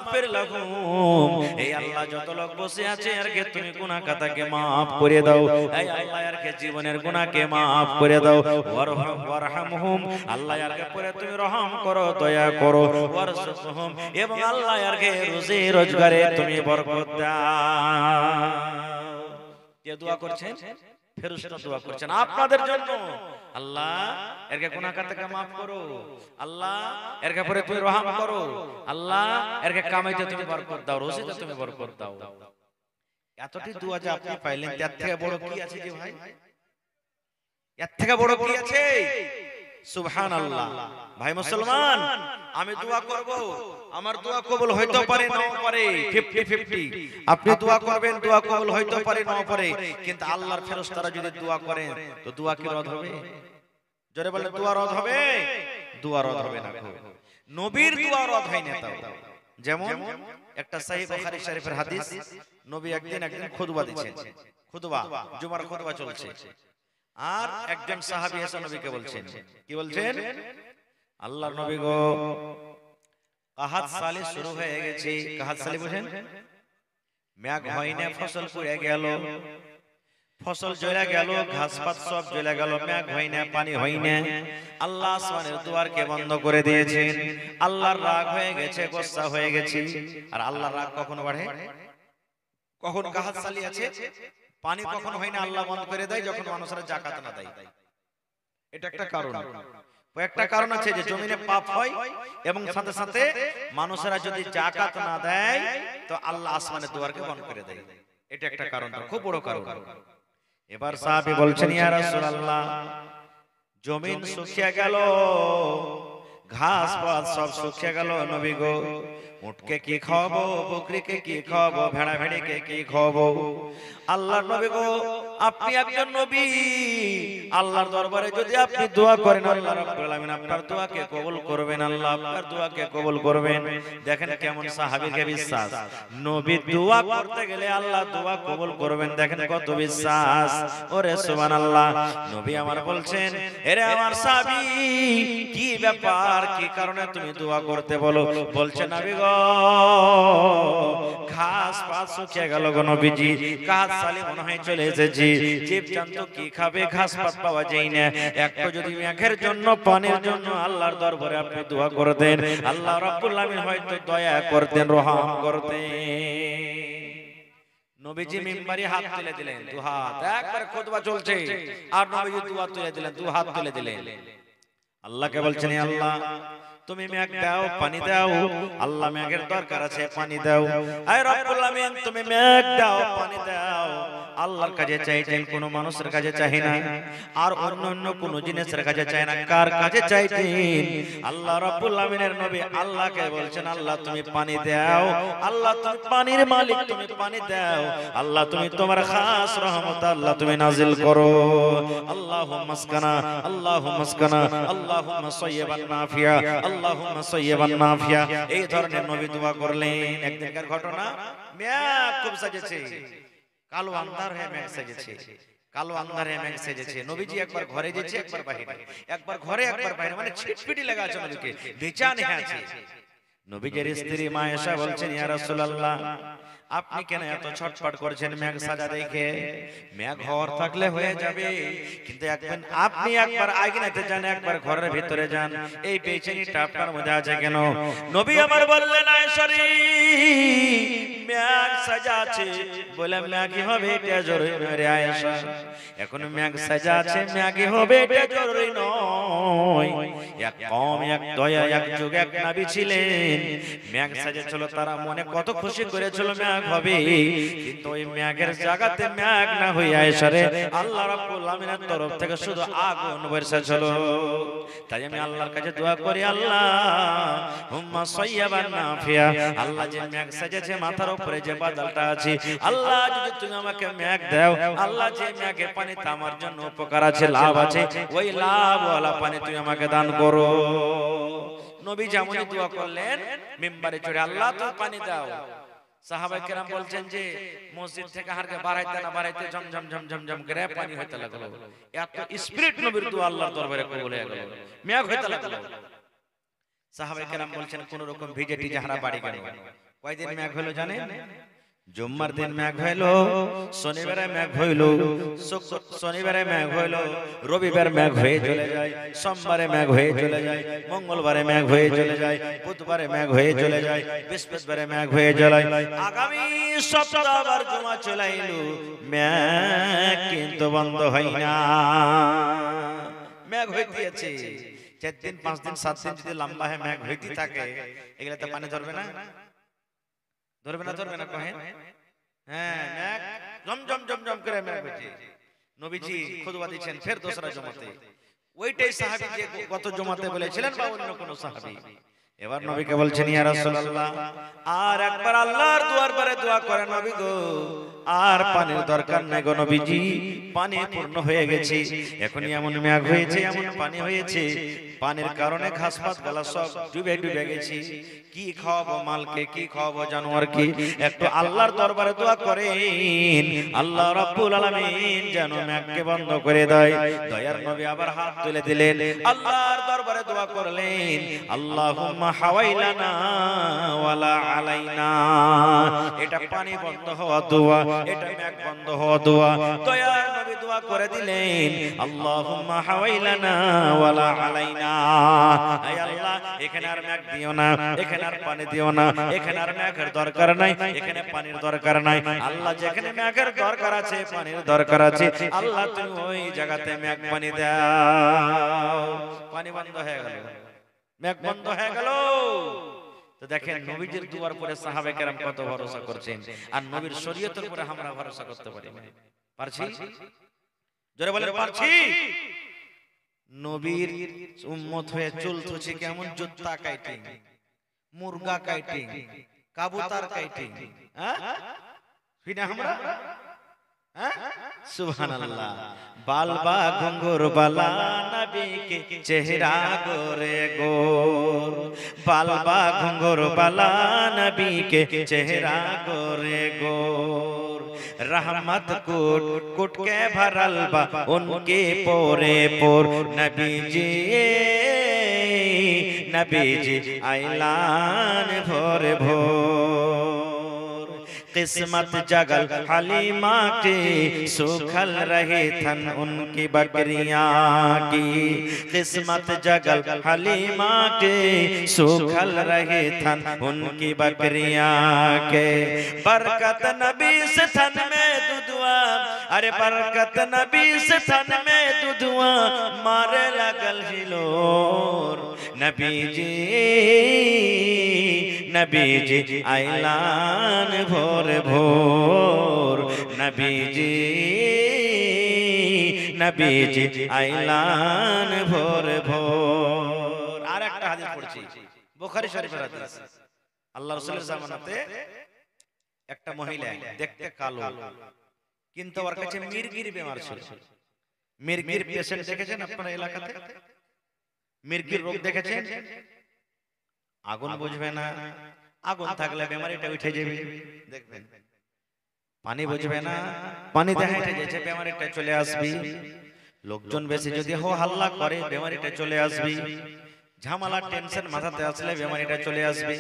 ফাগফির লাহুম, এই আল্লাহ যত লোক বসে আছে আরকে তুমি গুনাহ খাতাকে maaf করে দাও, এই আল্লাহ আরকে জীবনের গুনাহকে maaf করে দাও, ওয়ারহামহুম, আল্লাহ আরকে পরে তুমি রহম করো, দয়া করো, ওয়ারজুকহুম, এবং আল্লাহ আরকে রুজি রোজগারে তুমি বরকত দাও। কে দোয়া করছেন? ফেরেশতা দোয়া করছেন আপনাদের জন্য। আল্লাহ এরকে গুনাহ খাতাকে maaf করো, আল্লাহ এরকে পরে তুমি রহম করো, আল্লাহ এরকে কামাইতে তুমি বরকত দাও, রুজিতে তুমি বরকত দাও। এতটি দোয়া যে আপনি পাইলেন, তার থেকে বড় কি আছে যে ভাই? এর থেকে বড় কি আছে? সুবহানাল্লাহ। ভাই মুসলমান, আমি দোয়া করব, আমার দোয়া কবুল হইতে পারে নাও পারে, 50-50। আপনি দোয়া করবেন, দোয়া কবুল হইতে পারে নাও পারে, কিন্তু আল্লাহর ফেরেশতারা যদি দোয়া করেন তো দোয়া কি রদ হবে? জোরে বলেন, দোয়া রদ হবে? দোয়া রদ হবে না। নবীর দোয়া রদ হয় না। তাও যেমন একটা সহিহ বুখারী শরীফের হাদিস, নবী একদিন খুতবা দিচ্ছেন, খুতবা, জুমার খুতবা চলছে, আর একজন সাহাবী এসে নবীকে বলছেন, কি বলছেন? আল্লাহর নবী গো, কাহাত সালে শুরু হয়ে গেছে। কাহাত সালে বুঝেন? মেঘ হয় না, ফসল পড়ে গেল, ফসল জ্বলে গেল, ঘাস পাত সব জ্বলে গেল, মেঘ হয় না, পানি হয় না। আল্লাহ আসমানের দুয়ারকে বন্ধ করে দিয়েছেন। আল্লাহর রাগ হয়ে গেছে, গোসা হয়ে গেছে। আর আল্লাহর রাগ কখন বাড়ে? কখন কাহাত সালি আছে, পানি কখন হয় না, আল্লাহ বন্ধ করে দেয় যখন মানুষরা যাকাত না দেয়। এটা একটা কারণ। একটা কারণ আছে যে জমিনে পাপ হয় এবং সাথে সাথে মানুষেরা যদি যাকাত না দেয় তো আল্লাহ আসমানের দুয়ারকে বন্ধ করে দেয়। এটা একটা কারণ, খুব বড় কারণ। এবার সাহাবী বলছেন, ইয়া রাসূলুল্লাহ, জমিন শুকিয়ে গেল, ঘাস পাত সব শুকিয়ে গেল, নবী গো, উটকে কি খাওয়াবো, বকরিকে কি খাওয়াবো, ভেড়া ভেড়িকে কি খাওয়াবো? আল্লাহর নবী গো, আপনি একজন নবী, আল্লাহর দরবারে যদি আপনি দোয়া করেন, আল্লাহ রাব্বুল আলামিন আপনার দোয়াকে কবুল করবেন, আল্লাহ আপনার দোয়াকে কবুল করবেন। দেখেন কেমন সাহাবীকে বিশ্বাস, নবী দোয়া করতে গেলে আল্লাহ দোয়া কবুল করবেন, দেখেন কত বিশ্বাস। ওরে সুবহানাল্লাহ। নবী আমার বলছেন, এরে আমার সাহাবী, কি ব্যাপার, কি কারণে তুমি দোয়া করতে বলো? বলছেন, নবী গো, ঘাস পাত শুকিয়ে গেল গো নবীজি, কাহাত সালে মনে হয় চলে এসেছি, জীবজন্তু কি খাবে, ঘাস পাত পাওয়া যায় না। একটু যদি মেঘের জন্য, পানির জন্য আল্লাহর দরবারে আপনি দোয়া করতেন, আল্লাহ রাব্বুল আলামিন হয়তো দয়া করতেন, রহম করতেন। নবীজি মিম্বারে হাত তুলে দিলেন, দু হাত, একবার খুতবা চলছে আর নবীজি দোয়া তুলে দিলেন, দু হাত তুলে দিলেন। আল্লাহকে বলছেন, আল্লাহ তুমি মেঘ দাও, পানি দাও, আল্লাহ মেঘের দরকার আছে, পানি দাও। আয় রব্বুল আলামিন, তুমি মেঘ দাও, পানি দাও। আল্লাহর কাছে চাইতেন, কোন মানুষের কাছে চাই না, আর অন্য অন্য কোন জিনিসের কাছে চাই না। কার কাছে চাইতেন? আল্লাহ রাব্বুল আলামিনের নবী আল্লাহকে বলছেন, আল্লাহ তুমি পানি দাও, আল্লাহ তুমি পানির মালিক, তুমি পানি দাও, আল্লাহ তুমি তোমার খাস রহমত আল্লাহ তুমি নাজিল করো। আল্লাহুম্মা আসকানা, আল্লাহুম্মা আসকানা, আল্লাহুম্মা সাইয়্যিবান নাফিয়া, আল্লাহুম্মা সাইয়্যিবান নাফিয়া। এই ধরনের নবী দোয়া করলেন। একদিনকার ঘটনা, মেঘ খুব সাজেছে, কালো আন্ধার হয়ে মেঘ সেজেছে, কালো আন্ধারে মেঘ সেজেছে। নবীজি একবার ঘরে যেছে, একবার বাইরে, একবার ঘরে একবার বাইরে, মানে ছিটপিটি লাগা আছে নবীকে, বেচান হয়ে আছে। নবীজির স্ত্রী মা আয়েশা বলছেন, ইয়া রাসূলুল্লাহ, আপনি কেন এত ছটফট করছেন মেঘ সাজা দেখে? মেঘ হওয়ার থাকলে হয়ে যাবে, কিন্তু আপনি একবার আগুনেতে যান, একবার ঘরের ভিতরে যান, এই বেচেনিটা আপনার মধ্যে আছে কেন? নবী আমার বললেন, আয়েশা রে, মেঘ সাজা আছে বলে মেঘই হবে এটা জরুরি নয় রে আয়েশা। এখন মেঘ সাজা আছে, মেঘই হবে এটা জরুরি নয়। এক কম, এক দয়া, এক যুগ, এক নবী ছিলেন, মেঘ সাজেছিল, তারা মনে কত খুশি করেছিল মেঘ হবে, কিন্তু ওই মেঘের জায়গাতে মেঘ না হয়ে আয়েশা রে, আল্লাহ রাব্বুল আলামিনের তরফ থেকে শুধু আগুন বর্ষাছিল। তাই আমি আল্লাহর কাছে দোয়া করি, আল্লাহুম্মা সাইয়্যিবান নাফিয়া, আল্লাহ যে মেঘ সাজেছে, মাথার উপরে যে বাদলটা আছে, আল্লাহ যদি তুমি আমাকে মেঘ দাও, আল্লাহ যে মেঘের পানিতে আমার জন্য উপকার আছে, লাভ আছে, ওই লাভওয়ালা পানি তুমি আমাকে দান করো। নবী যেমন দোয়া করলেন, মিম্বারে চড়ে, আল্লাহ তুমি পানি দাও। সাহাবায়ে কেরাম বলছেন যে মসজিদ থেকে হারকে বাড়াইতে না বাড়াইতে ঝমঝম ঝমঝম ঝম করে পানি হইতে লাগলো। এত স্পিরিট নবীর দোয়া আল্লাহর দরবারে কবুল হয়ে গেল, মেঘ হইতে লাগলো। সাহাবায়ে কেরাম বলছেন, কোন রকম ভিজে টিজে হারা বাড়ি গেল। কয়দিন মেঘ হলো জানেন? জুম্মার দিন মেঘ হইল, শনিবারে মেঘ হইল, শনিবারে মেঘ হইল, রবিবার মেঘ হয়ে চলে যায়, সোমবারে মেঘ হয়ে চলে যায়, মঙ্গলবারে মেঘ হয়ে চলে যায়, বুধবারে মেঘ হয়ে চলে যায়, বৃহস্পতিবারে মেঘ হয়ে চলে যায়। আগামী সপ্তাহ আবার জমা চলে এলো, মেঘ কিন্তু বন্ধ হয় না। মেঘ হইতেছে 4 দিন 5 দিন 7 দিন যদি লম্বা হয় মেঘ হইতে থাকে, এগুলা তো পানি ধরবে না? ধরবে না? ধরবে না? কহেন হ্যাঁ, মেঘ জমজম জমজম করে মেঘ হচ্ছে। নবীজি খুতবা দিচ্ছেন ফের দোসরা জমাতে, ওইটাই সাহাবী যে গত জমাতে বলেছিলেন বা অন্য কোন সাহাবী, এবার নবীকে বলছেন ইয়া রাসূলুল্লাহ আর একবার আল্লাহর দুয়ার পরে দোয়া করেন নবী গো, আর পানির দরকার নাই গো নবীজি, পানি পূর্ণ হয়ে গেছে, এখনই এমন মেঘ হয়েছে, এমন পানি হয়েছে, পানির কারণে ঘাসপাত গালা সব ডুবে ডুবে গেছে, কি খাওয়াবো মালকে, কি খাওয়াবো জানোয়ারকে, একটু আল্লাহর দরবারে দোয়া করেন আল্লাহ রাব্বুল আলামিন যেন মেঘকে বন্ধ করে দেয়। দয়ার নবী আবার হাত তুলে দিলেন, আল্লাহর দরবারে দোয়া করলেন আল্লাহুম্মা হাওয়াইলানা ওয়ালা আলাইনা। এটা পানি বন্ধ হওয়া দোয়া, এটা মেঘ বন্ধ হওয়া দোয়া। দয়ার নবী দোয়া করে দিলেন আল্লাহুম্মা হাওয়াইলানা ওয়ালা আলাইনা। আয় আল্লাহ এখানে আর মেঘ দিও না, এখানে আর পানি দিও না, এখানে আর মেঘের দরকার নাই, এখানে পানির দরকার নাই। আল্লাহ যেখানে মেঘের দরকার আছে, পানির দরকার আছে, আল্লাহ তুমি ওই জায়গাতে মেঘ পানি দাও। পানি বন্ধ হয়ে গেল, মেঘ বন্ধ হয়ে গেল। তো দেখেন নবীজির দুয়ার পরে সাহাবে কেরাম কত ভরসা করছেন, আর নবীর শরীয়তের উপরে আমরা ভরসা করতে পারি না। পারছি? জোরে বলেন পারছি? নবীর উম্মত হয়ে চলতেছি কেমন? জুত্তা কাইটিং, মুরগা কাইটিং, কাবুতর কাইটিং, হ্যাঁ ফিনা আমরা, হ্যাঁ সুবহানাল্লাহ। বালবা ঘুঙ্গুর বালা নবী কে চেহারা গোরে গোর, বালবা ঘুঙ্গুর বালা নবী কে চেহারা গোরে गोर, रहमत कुट कुट के भरल बा उनके पोरे पोर। नबी जी ऐलान भोर भोर, किस्मत जगल हलीमा के सुखल रहे थन उनकी बकरियां की, किस्मत जगल हलीमा के सुखल रहे थन उनकी बकरियां के। बरकत नबी से थन में दुधुआ, अरे बरकत नबी से थन में दुधुआ मारे लगल हिलोर। नबी जी ऐलान भोर भोर, नबी जी ऐलान भोर भोर। আর একটা হাদিস পড়ছি, বুখারী শরীফের হাদিস। আল্লাহ রাসূলের জামানাতে একটা মহিলা দেখতে কালো, কিন্তু ওর কাছে মির্গির বেমার ছিল। মির্গির পেশেন্ট দেখেছেন আপনারা এলাকাতে? মির্গির রোগ দেখেছেন? আগুন বুঝবে না, আগুন থাকলে বেমারিটা উঠে যাবে, দেখবেন। পানি বুঝবে না, পানি দেখা উঠে যাচ্ছে, বেমারিটা চলে আসবে। লোকজন বেশি যদি হো হাল্লা করে বেমারিটা চলে আসবে। ঝামেলা টেনশন মাথাতে আসলে বেমারিটা চলে আসবে।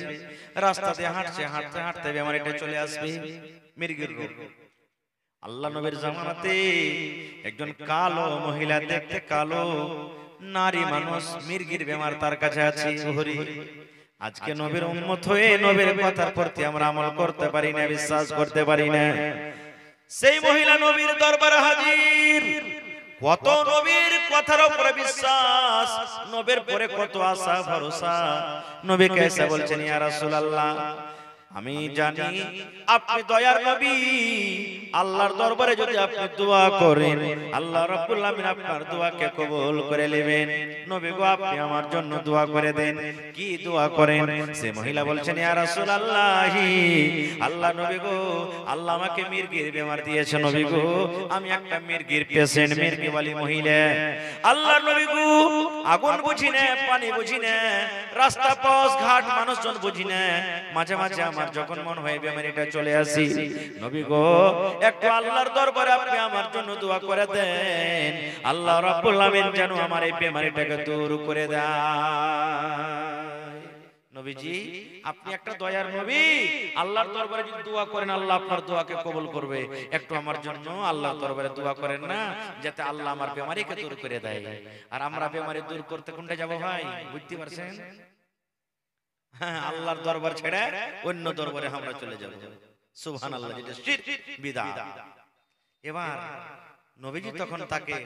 রাস্তা দিয়ে হাঁটছে, হাঁটতে হাঁটতে বেমারিটা চলে আসবে। মির্গির রোগ। আল্লাহ নবীর জামানাতে একজন কালো মহিলা, দেখতে কালো নারী মানুষ, মির্গির বেমার তার কাছে আছে। আজকে নবীর উম্মত হয়ে নবীর কথার প্রতি আমরা আমল করতে পারি না, বিশ্বাস করতে পারি না। সেই মহিলা নবীর দরবারে হাজির, কত নবীর কথার উপরে বিশ্বাস, নবীর পরে কত আশা ভরসা। নবী কেসে বলছেন ইয়া রাসূলুল্লাহ, আমি জানি আপনি দয়ার নবী, আল্লাহর দরবারে যদি আপনি দোয়া করেন আল্লাহ রাব্বুল আলামিন আপনার দোয়াকে কবুল করে নেবেন। নবী গো আপনি আমার জন্য দোয়া করে দেন। কি দোয়া করেন? সে মহিলা বলছেন ইয়া রাসূলুল্লাহ, আল্লাহ নবী গো, আল্লাহ আমাকে মির্গির বেমার দিয়েছে নবী গো, আমি একটা মির্গির পেশেন্ট, মির্গিওয়ালি মহিলা। আল্লাহর নবী গো, আগুন বুঝি না, পানি বুঝি না, রাস্তা পথ ঘাট মানুষজন বুঝি না, মাঝে মাঝে আমার যখন মন হয় বেমারিটা চলে আসি। নবী গো একটু আল্লাহর দরবারে আপনি আমার জন্য দোয়া করে দেন, আল্লাহ রাব্বুল আলামিন যেন আমার এই বেমারিটাকে দূর করে দেয়। নবী নবীজি আপনি একটা দয়ার নবী, আল্লাহর দরবারে যদি দোয়া করেন আল্লাহ আপনার দোয়াকে কবুল করবে, একটু আমার জন্য আল্লাহর দরবারে দোয়া করেন না, যাতে আল্লাহ আমার বেমারিকে দূর করে দেয়। আর আমরা বেমারি দূর করতে কোনটা যাব ভাই, বুঝতে পারছেন? হ্যাঁ, আল্লাহর দরবার ছেড়ে অন্য দরবারে আমরা চলে যাব। সুবহানাল্লাহ, যেটা শিরক বিদআত। এবার নবীজি তখন তাকে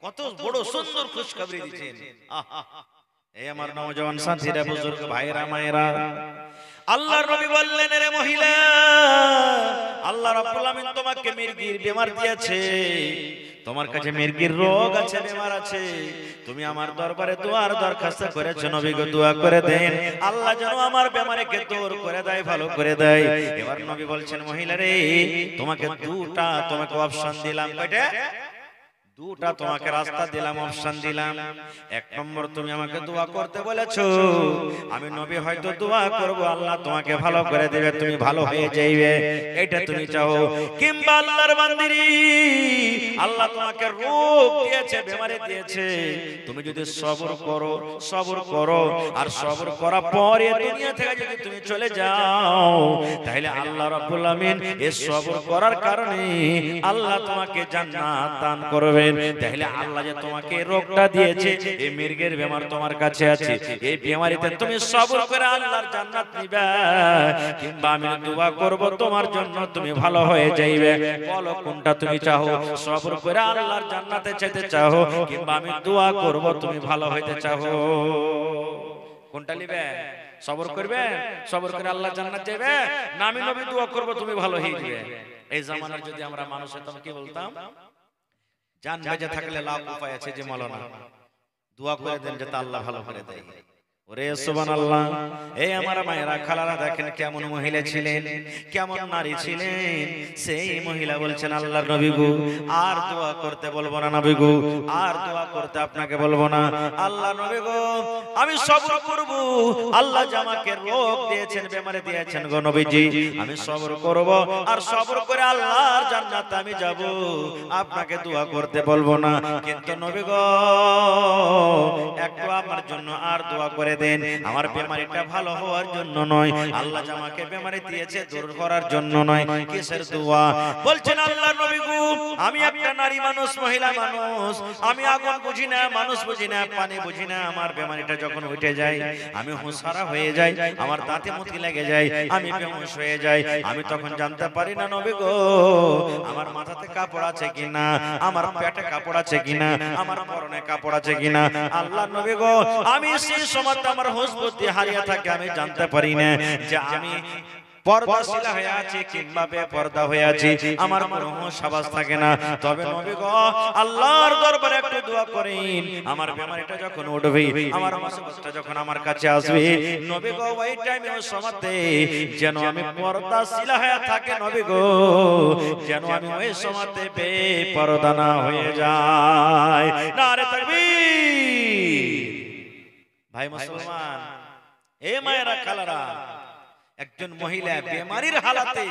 কত বড় সুন্দর খুশখবরি দিয়েছেন। এই আমার নওজওয়ান সাথীরা, বুজুর্গ ভাইরা মায়েরা, আল্লাহর নবী বললেন, রে মহিলা, আল্লাহ রাব্বুল আমিন তোমাকে মির্গির বেমার দিয়েছে, তোমার কাছে মির্গির রোগ আছে, বেমার আছে, তুমি আমার দরবারে দোয়ার দরখাস্ত করেছো, নবী গো দোয়া করে দেন আল্লাহ যেন আমার বেমারিকে দূর করে দেয়, ভালো করে দেয়। এবার নবী বলছেন, মহিলা রে, তোমাকে তোমাকে অপশন দিলাম, কয়টা? দুটা তোমাকে রাস্তা দিলাম, অপশন দিলাম। এক নম্বর, তুমি আমাকে দোয়া করতে বলেছো, আমি নবী হয়তো দোয়া করব আল্লাহ তোমাকে ভালো করে দেবে, তুমি ভালো হয়ে যাইবে, এটা তুমি চাও। কিংবা আল্লাহর বান্দিরি, আল্লাহ তোমাকে রোগ দিয়েছে, বেমারি দিয়েছে, তুমি যদি সবর করো আর সবর করার পরে দুনিয়া থেকে যদি তুমি চলে যাও, তাহলে আল্লাহ রাব্বুল আমিন এই সবর করার কারণে আল্লাহ তোমাকে জান্নাত দান করবে। তাহলে আল্লাহ যে তোমাকে রোগটা দিয়েছে, এই মির্গের বেমার তোমার কাছে আছে, এই বেমারিতে তুমি সবর করে আল্লাহর জান্নাত নিবা, কিংবা আমি দোয়া করব তোমার জন্য তুমি ভালো হয়ে যাইবে, বলো কোনটা তুমি চাও? সবর করে আল্লাহর জান্নাতে যেতে চাও, কিংবা আমি দোয়া করব তুমি ভালো হইতে চাও? কোনটা নিবে? সবর করবে, সবর করে আল্লাহর জান্নাত যাবে, না আমি নবী দোয়া করব তুমি ভালো হয়ে যাবে? এই জামানার যদি আমরা মানুষ হতাম কি বলতাম? জান বেঁচে থাকলে লাভ উপায় আছে যে মাওলানা দোয়া করে দেন যাতে আল্লাহ ভালো করে দেয়। ওরে সুবহানাল্লাহ। এই আমার মায়েরা খালারা, দেখেন কেমন মহিলা ছিলেন, কেমন নারী ছিলেন। সেই মহিলা বলছেন, আল্লাহর নবী গো আর দোয়া করতে বলবো না, নবী গো আর দোয়া করতে আপনাকে বলবো না, আল্লাহ নবী গো আমি সবর করব, আল্লাহ যে আমাকে রোগ দিয়েছেন, বেমারি দিয়েছেন গো নবীজি, আমি সবর করব, আর সবর করে আল্লাহর জান্নাতে আমি যাব, আপনাকে দোয়া করতে বলবো না। কিন্তু নবী গো একটু আমার জন্য আর দোয়া করে দেন, আমার বেমারিটা ভালো হওয়ার জন্য নয়, আল্লাহ যে আমাকে বেমারি দিয়েছে দূর করার জন্য নয়। কিসের দোয়া? বলছেন আল্লাহর নবী গো আমি একটা নারী মানুষ, মহিলা মানুষ, আমি আগুন বুঝি না, মানুষ বুঝি না, পানি বুঝি না, আমার বেমারিটা যখন উঠে যায়, আমি হুঁশহারা হয়ে যাই, আমার দাঁতে মুতি লেগে যায়, আমি বেহুঁশ হয়ে যাই, আমি তখন জানতে পারি না নবী গো আমার মাথাতে কাপড় আছে কিনা, আমার পেটে কাপড় আছে কিনা, আমার পরনে কাপড় আছে কিনা। আল্লাহর নবী গো আমি সেই সময় আমার হুঁশ বুদ্ধি হারিয়ে থাকে, আমি জানতে পারি না যে আমি পর্দাশীলা হয়ে আছি কিংবা বেপর্দা হয়ে আছি, আমার কোনো হুঁশ আওয়াজ থাকে না। তবে নবী গো আল্লাহর দরবারে একটু দোয়া করেন, আমার বেমারিটা যখন উঠবে, আমার মুসিবতটা যখন আমার কাছে আসবে, নবী গো ওই টাইমে ওই সময়তে যেন আমি পর্দাশীলা হয়ে থাকে, নবী গো যেন আমি ওই সময়তে বেপর্দা না হয়ে যাই। নারে তাকবীর। ভাই মুসলমান, এ মায়েরা খালারা, একজন মহিলা বেমারির হালাতে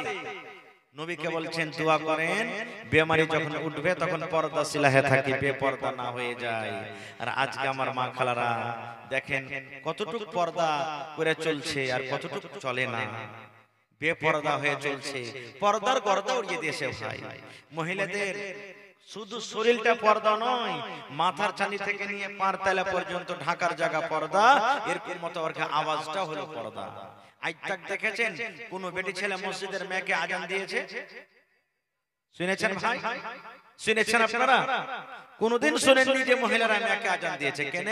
নবীকে বলছেন দোয়া করেন, বেমারি যখন উঠবে তখন পর্দাশীলা হয়ে থাকে, বেপর্দা না হয়ে যায়। আর আজকে আমার মা খালারা দেখেন কতটুকু পর্দা করে চলছে আর কতটুকু চলে না, বেপর্দা হয়ে চলছে, পর্দার গর্দা উড়িয়ে দিয়েছে। ভাই মহিলাদের শুধু শরীরটা পর্দা নয়, মাথার চাঁদি থেকে নিয়ে পার তলা পর্যন্ত ঢাকার জায়গা পর্দা, এরকম মতো ওর আওয়াজটা হলো পর্দা। আজ তাক দেখেছেন কোন বেটি ছেলে মসজিদের মেয়েকে আজান দিয়েছে? শুনেছেন ভাই? শুনেছেন আপনারা? কোনদিন শুনেননি যে মহিলারা মেয়েকে আজান দিয়েছে? কেন?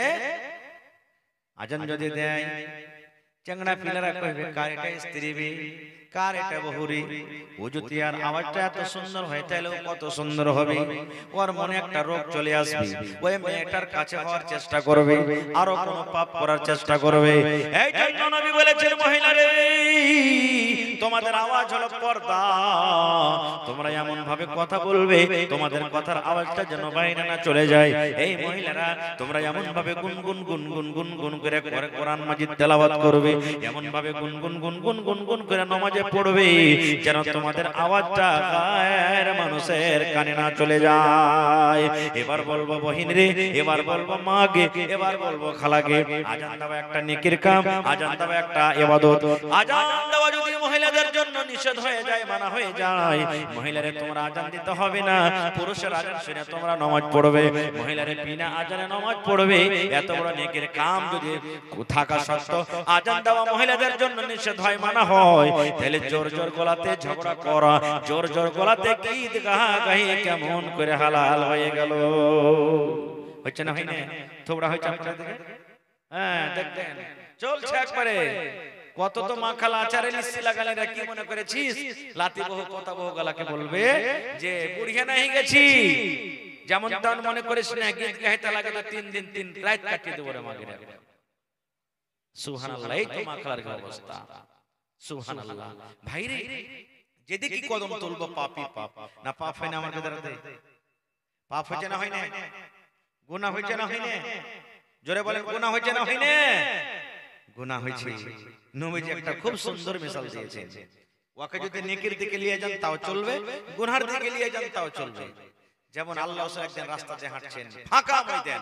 আজান যদি দেয় চেংড়া পিলারা কইবে কার এটা স্ত্রী বে, কার এটা বহুরি, ও যদি আর আওয়াজটা এত সুন্দর হয় তাহলে কত সুন্দর হবে, ওর মনে একটা রোগ চলে আসবে, ওই মেয়েটার কাছে হওয়ার চেষ্টা করবে, আরো কোনো পাপ করার চেষ্টা করবে। এই জন্য নবী বলেছেন মহিলা রে তোমাদের আওয়াজ হলো পর্দা। তোমরা এমন ভাবে কথা বলবে তোমাদের কথার আওয়াজটা যেন বাইরে না চলে যায়। এই মহিলারা তোমরা এমন ভাবে গুনগুন গুনগুন গুনগুন করে কোরআন মাজিদ তেলাওয়াত করবে, এমন ভাবে গুনগুন গুনগুন গুনগুন করে নামাজে পড়বে যেন তোমাদের আওয়াজটা গায়ের মানুষের কানে না চলে যায়। এবার বলবো বহিন রে, এবার বলবো মা গে, এবার বলবো খালা গে, আজান দেওয়া একটা নেকির কাম, আজান দেওয়া একটা ইবাদত। আজান দেওয়া যদি মহিলাদের জন্য নিষেধ হয়ে যায়, মানা হয়ে যায়, মহিলারে তোমরা আজান দিতে হবে না, পুরুষের আজান শুনে তোমরা নামাজ পড়বে, মহিলারে বিনা আজানে নামাজ পড়বে। এত বড় নেকির কাম যদি থাকা সত্ত্বেও আজান দেওয়া মহিলাদের জন্য নিষেধ হয়, মানা হয়, তাহলে জোর জোর গলাতে ঝগড়া করা, জোর জোর গলাতে গীত গাহি কেমন করে হালাল হয়ে গেল। হচ্ছে না, হয় না? তোমরা হয়েছে আপনাদের দিকে? হ্যাঁ, দেখতেন চলছে একবারে। কত তো মাখালা আচারে লিস্সি লাগালে রে, কি মনে করেছিস লাতি বহু কথা বহু গলাকে বলবে যে বুড়িয়া নাই গেছি, যেমন তেমন মনে করিস না, গীত গাইতে লাগে না 3 দিন 3 রাত কাটিয়ে দেবো রে মাগিরা। সুবহানাল্লাহ, এই তো মাখালার কি অবস্থা। সুবহানাল্লাহ ভাই রে, যেদিকে কদম তুলবো পাপই পাপ। না পাপ হয় না আমার কাছে? পাপ হচ্ছে না, হয় না? গুনাহ হচ্ছে না, হয় না? জোরে বলেন, গুনাহ হচ্ছে না, হয় না? গুনাহ হয়েছে। নবীজি একটা খুব সুন্দর মিসাল দিয়েছেন, ওকে যদি নেকির দিকে নিয়ে যান তাও চলবে, গুনার দিকে নিয়ে যান তাও চলবে। যেমন আল্লাহ রাসূল একদিন রাস্তাতে হাঁটছেন, ফাঁকা ময়দান,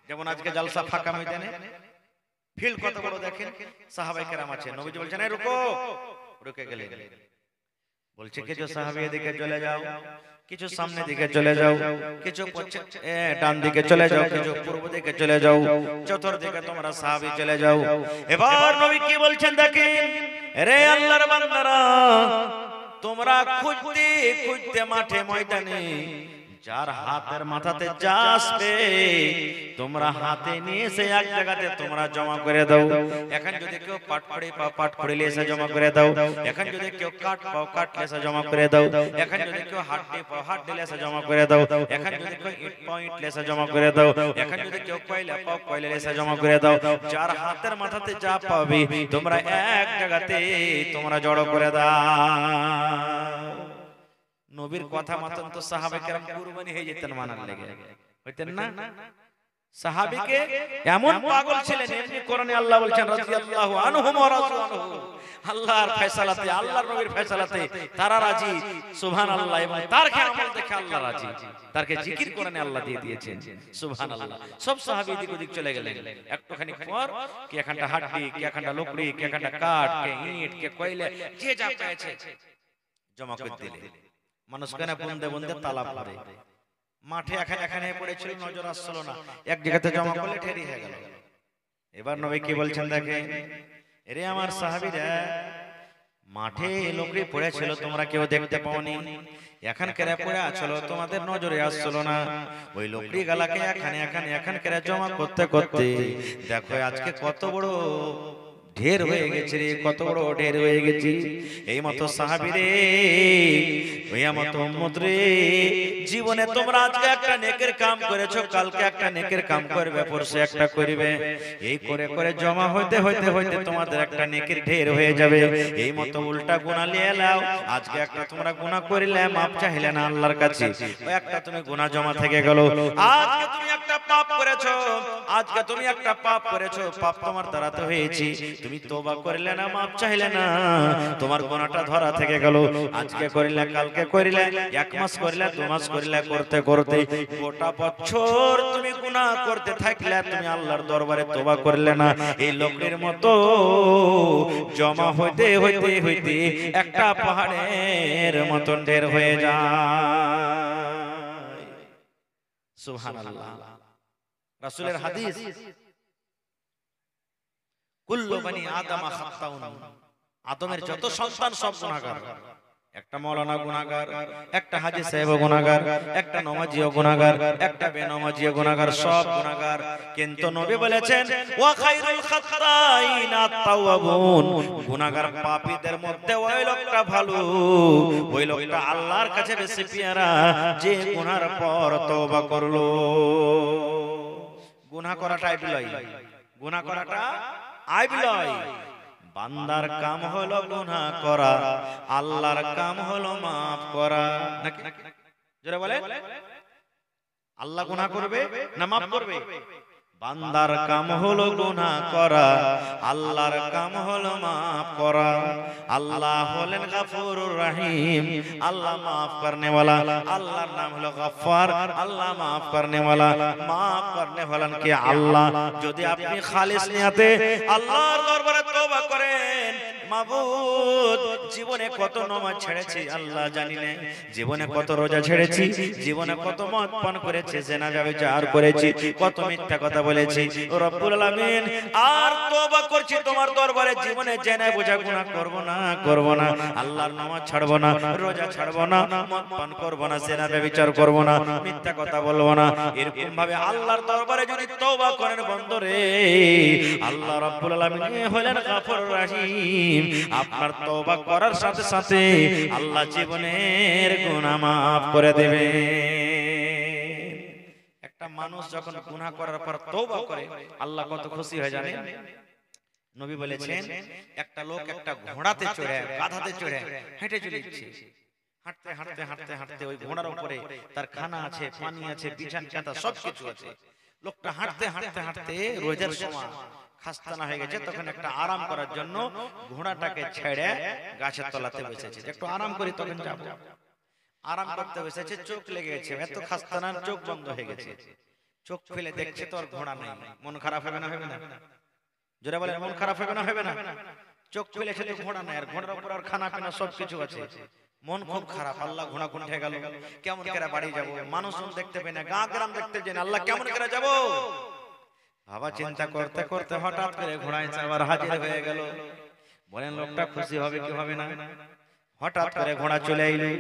যেমন আজকে জালসা ফাঁকা ময়দানে, ফিল কত বড় দেখেন, সাহাবায়ে কেরাম আছেন, নবীজি বলছেন এই রুকো, রুকে গেলেন, বলছে কিছু সাহাবী এদিকে চলে যাও, কিছু সামনে দিকে চলে যাও, কিছু ডান দিকে চলে যাও, কিছু পূর্ব দিকে চলে যাও, চতুর্দিকে তোমরা সাহাবী চলে যাও। এবার নবী কি বলছেন দেখেন, রে আল্লাহর বান্দারা, তোমরা খুঁজতে খুঁজতে মাঠে ময়দানে যার হাতের মাথাতে যা আসবে তোমরা হাতে নিয়ে এসে এক জায়গাতে তোমরা জমা করে দাও। এখন যদি কেউ পাট পড়ে পাও, পাট পড়ে এসে জমা করে দাও। এখন যদি কেউ কাট পাও, কাট এসে জমা করে দাও। এখন যদি কেউ হাড্ডি পাও, হাড্ডি এসে জমা করে দাও। এখন যদি কেউ ইট পাও, ইট এসে জমা করে দাও। এখন যদি কেউ কয়লা পাও, কয়লা এসে জমা করে দাও। যার হাতের মাথাতে যা পাবে তোমরা এক জায়গাতে তোমরা জড়ো করে দাও। নবীর কথা মতন তো সাহাবায়ে কেরাম কুরবানি হয়ে যেতেন মানার লেগে, হইতেন না? সাহাবীকে এমন পাগল ছিলেন, এমনি কোরআনে আল্লাহ বলছেন রাদিয়াল্লাহু আনহুম ওয়া রাযু আনহু, আল্লাহর ফয়সালাতে, আল্লাহর নবীর ফয়সালাতে তারা রাজি। সুবহানাল্লাহ, এবং তারকে আমল দেখে আল্লাহ রাজি, তারকে জিকির কোরআনে আল্লাহ দিয়ে দিয়েছেন। সুবহানাল্লাহ, সব সাহাবী দিক ওদিক চলে গেলেন। একটুখানি পর কি এখানটা হাড্ডি, কি এখানটা লকড়ি, কি এখানটা কাঠ, কে ইট, কে কয়লা, যে যা পেয়েছে জমা করে দিলেন। মানুষ কেন বন্দে বন্দে তালা পড়ে মাঠে এখানে পড়েছিল, নজর আসছিল না, এক জায়গাতে জমা করলে ঠেরি হয়ে গেল। এবার নবী কি বলছেন দেখেন, এরে আমার সাহাবীরা, মাঠে লোকরি পড়েছিল তোমরা কেউ দেখতে পাওনি, এখন কেরা পড়ে আছিল তোমাদের নজরে আসছিল না, ওই লোকরি গালাকে এখানে কেরা জমা করতে করতে দেখো আজকে কত বড় ঢের হয়ে গেছে রে, কত বড় ঢের হয়ে গেছে। এই মতো সাহাবী রে, ওই মতো উম্মত রে, জীবনে তোমরা আজকে একটা নেকের কাম করেছো, কালকে একটা নেকের কাম করবে, পরশু একটা করবে, এই করে করে জমা হইতে হইতে হইতে তোমাদের একটা নেকের ঢের হয়ে যাবে। এই মতো উল্টা গুনাহ নিয়ে এলাও, আজকে একটা তোমরা গুনাহ করিলে মাপ চাইলে না আল্লাহর কাছে, ওই একটা তুমি গুনাহ জমা থেকে গেল। আজকে তুমি একটা পাপ করেছো, আজকে তুমি একটা পাপ করেছো, পাপ তোমার দ্বারা তো হয়েছে, তুমি তওবা করলে না, মাপ চাইলে না, তোমার গুনাহটা ধরা থেকে গেল। আজকে করিলে, কালকে করিলে, এক মাস করিলে, 2 মাস করিলে, করতে করতে গোটা বছর তুমি গুনাহ করতে থাকলে, তুমি আল্লাহর দরবারে তওবা করলে না, এই লোকের মতো জমা হইতে হইতে হইতে একটা পাহাড়ের মতন ঢের হয়ে যায়। সুবহানাল্লাহ, রাসূলের হাদিস, কুল্লু বনি আদম খাত্তাউন, আদমের যত সন্তান সব গুনাহগার। একটা মাওলানা গুনাহগার, একটা হাজী সাহেব গুনাহগার, একটা নামাজিও গুনাহগার, একটা বেনামাজিও গুনাহগার, সব গুনাহগার। কিন্তু নবী বলেছেন ওয়া খায়রুল খাত্তাইন আত-তাওয়াবুন, গুনাহগার পাপীদের মধ্যে ওই লোকটা ভালো, ওই লোকটা আল্লাহর কাছে বেশি পেয়ারা যে গুনার পর তওবা করলো। গুনাহ করাটা আইব লয়, গুনাহ করাটা আইব লয়, বান্দার কাম হলো গুনাহ করা, আল্লাহর কাম হলো মাফ করা। নাকি জোরে বলে, আল্লাহ গুনাহ করবে না মাফ করবে? বান্দার কাম হলো গুনাহ করা, আল্লাহর কাম হলো মাফ করা। আল্লাহ হলেন গফুরুর রহিম, আল্লাহ মাফ করনে वाला। আল্লাহর নাম হলো গফফার, আল্লাহ মাফ করনে वाला। মাফ করনে হলেন কি আল্লাহ। যদি আপনি খালিস নিয়তে আল্লাহর দরবারে তওবা করেন, মাবুদ জীবনে কত নামাজ ছেড়েছি আল্লাহ জানি না, জীবনে কত রোজা ছেড়েছি, জীবনে কত মদ পান করেছি, জিনা ব্যভিচার করেছি, কত মিথ্যা কথা বলেছি রব্বুল আলামিন, আর তওবা করছি তোমার দরবারে, জীবনে জেনে বোঝা গুনাহ করব না, আল্লাহর নামাজ ছাড়ব না, রোজা ছাড়ব না, মদ পান করব না, জিনা ব্যভিচার করব না, মিথ্যা কথা বলবো না। এরকম ভাবে আল্লাহর দরবারে যদি তওবা করেন বন্ধুরে, আল্লাহ রব্বুল আলামিন হলেন গফুরুর রহিম। আপনার তওবা করার সাথে সাথে আল্লাহ জীবনের গুনাহ মাফ করে দেবে। একটা মানুষ যখন গুনাহ করার পর তওবা করে আল্লাহ কত খুশি হয় জানেন? নবী বলেছেন, একটা লোক একটা ঘোড়াতে চড়ে, গাধাতে চড়ে হেঁটে চলেছে, হাঁটতে হাঁটতে হাঁটতে হাঁটতে ওই ঘোড়ার উপরে তার খানা আছে, পানি আছে, বিছান কাঁথা সবকিছু আছে। লোকটা হাঁটতে হাঁটতে হাঁটতে রোজার সময় খাস্তানা হয়ে গেছে, তখন একটা আরাম করার জন্য ঘোড়াটাকে ছেড়ে গাছের তলাতে বসেছে, একটু আরাম করি তখন যাব। আরাম করতে বসেছে, চোখ লেগে গেছে, এত খাস্তানার চোখ বন্ধ হয়ে গেছে। চোখ খুলে দেখছে তো আর ঘোড়া নাই। মন খারাপ হবে না হবে না? জোরে বলেন, মন খারাপ হবে না হবে না? চোখ খুলেছে তো ঘোড়া নাই, আর ঘোড়ার উপর আর খানা পিনা সবকিছু আছে। মন খুব খারাপ, আল্লাহ ঘোড়া কোন ঠে গেল, কেমন করে বাড়ি যাব, মানুষজন দেখতে পাই না, গাঁ গ্রাম দেখতে পাই না, আল্লাহ কেমন করে যাব? বাবা চিন্তা করতে করতে হঠাৎ করে ঘোড়ায় আবার হাজির হয়ে গেল। বলেন লোকটা খুশি হবে কি হবে না? হঠাৎ করে ঘোড়া চলে এলো,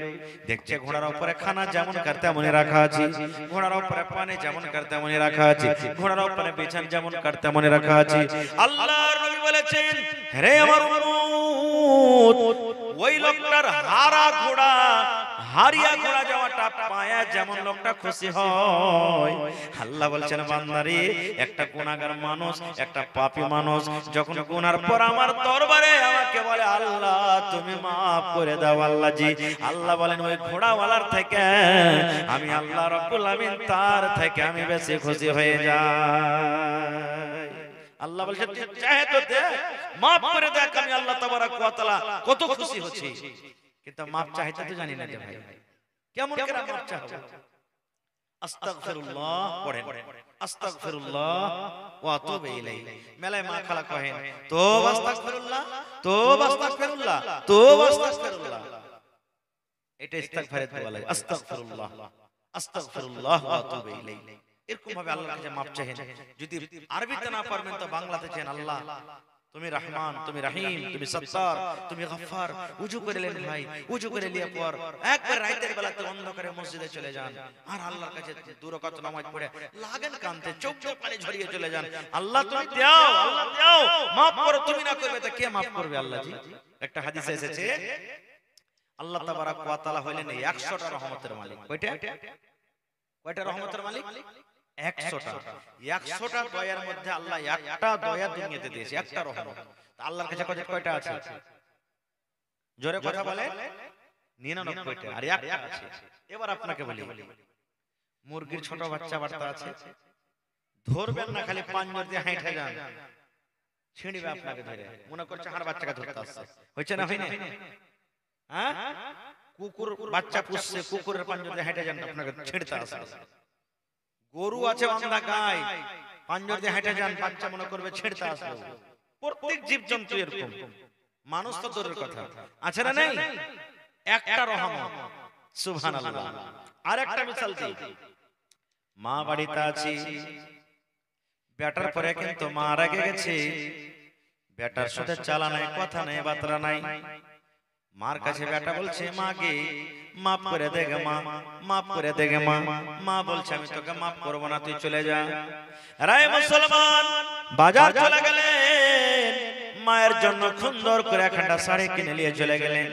দেখছে ঘোড়ার উপরে খানা যেমন কার তেমনই রাখা আছে, ঘোড়ার উপরে পানি যেমন কার তেমনই রাখা আছে, ঘোড়ার উপরে বিছানা যেমন কার তেমনই রাখা আছে। আল্লাহর নবী বলেছেন, হে আমার উম্মত, ওই লোকটার হারা ঘোড়া, হারিয়া ঘোড়া যাওয়াটা পায়া যেমন লোকটা খুশি হয়, আল্লাহ বলছেন বান্দারে, একটা গুনাহগার মানুষ, একটা পাপী মানুষ যখন গুনার পর আমার দরবারে আমাকে বলে আল্লাহ তুমি মাফ করে দাও আল্লাহ জি, আল্লাহ বলেন ওই ঘোড়াওয়ালার থেকে আমি আল্লাহ রাব্বুল আমিন তার থেকে আমি বেশি খুশি হয়ে যাই। আল্লাহ বলছেন চাহে তো দে, মাফ করে দেখ, আমি আল্লাহ তাবারক ওয়া তাআলা কত খুশি হচ্ছি। কিন্তু মাফ চাইতে তো জানি না যে ভাই কেমন করে মাফ চাইবো। আস্তাগফিরুল্লাহ পড়েন, আস্তাগফিরুল্লাহ ওয়া আতুবু ইলাইহি। মেলায় মা খালা কহেন তোবা আস্তাগফিরুল্লাহ, তোবা আস্তাগফিরুল্লাহ, তোবা আস্তাগফিরুল্লাহ। এটা ইস্তিগফারের দোয়া লাগে, আস্তাগফিরুল্লাহ, আস্তাগফিরুল্লাহ ওয়া আতুবু ইলাইহি। এরকম ভাবে আল্লাহর কাছে মাফ চাইেন। যদি আরবিতে না পারবেন তো বাংলাতে চাইেন, আল্লাহ তুমি রহমান, তুমি রহিম, তুমি সত্তার, তুমি গফফার। উজু করে নেন ভাই, উজু করে লিয়ে পর একবার রাতের বেলাতে অন্ধকারে মসজিদে চলে যান, আর আল্লাহর কাছে দুই রাকাত নামাজ পড়ে লাগেন কাঁদতে, চোখ চোখ পানি ঝরিয়ে চলে যান, আল্লাহ তুমি দাও, আল্লাহ দাও, মাফ করো, তুমি না করবে তো কে মাফ করবে আল্লাহ জি। একটা হাদিসে এসেছে আল্লাহ তাবারক ওয়া তাআলা হলেন 100টা রহমতের মালিক। কয়টা রহমতের মালিক? 100টা। 100টা দয়ার মধ্যে আল্লাহ একটা দয়া দুনিয়াতে দিয়েছে, একটা রহমত। আল্লাহর কাছে কয়টা আছে? জোরে কথা বলে 99টা, আর একটা আছে। এবার আপনাকে বলি, মুরগির ছোট বাচ্চা বার্তা আছে, ধরবেন না, খালি পাঞ্জর দিয়ে হাঁইঠে যান, ছিঁড়বে আপনাকে ধরে, মনে করছে হার বাচ্চাকে ধরতে আসছে। হয়েছে না হয়নি? হ্যাঁ, কুকুর বাচ্চা পুষছে, কুকুরের পাঞ্জর দিয়ে হাঁটে যান, আপনাকে ছিঁড়তে আসছে। গরু আছে অন্ধা গায়, পাঞ্জর দিয়ে হেঁটে যান, বাচ্চা মনে করবে ছেড়তে আসলো। প্রত্যেক জীবজন্তু এরকম, মানুষ তো দূরের কথা, আছে না নেই? একটা রহমত, সুবহানাল্লাহ। আর একটা মিসাল দিই, মা বাড়িতে আছি, বেটার পরে কিন্তু মা রেগে গেছে, বেটার সাথে চালা নাই, কথা নাই, বাতরা নাই। মার কাছে বেটা বলছে মা গে মাফ করে দে গে মা, মাফ করে দে গে মা। মা বলছে আমি তোকে মাফ করব না, তুই চলে যা। রায় মুসলমান বাজার চলে গেলেন, মায়ের জন্য সুন্দর করে একটা শাড়ি কিনে নিয়ে চলে গেলেন।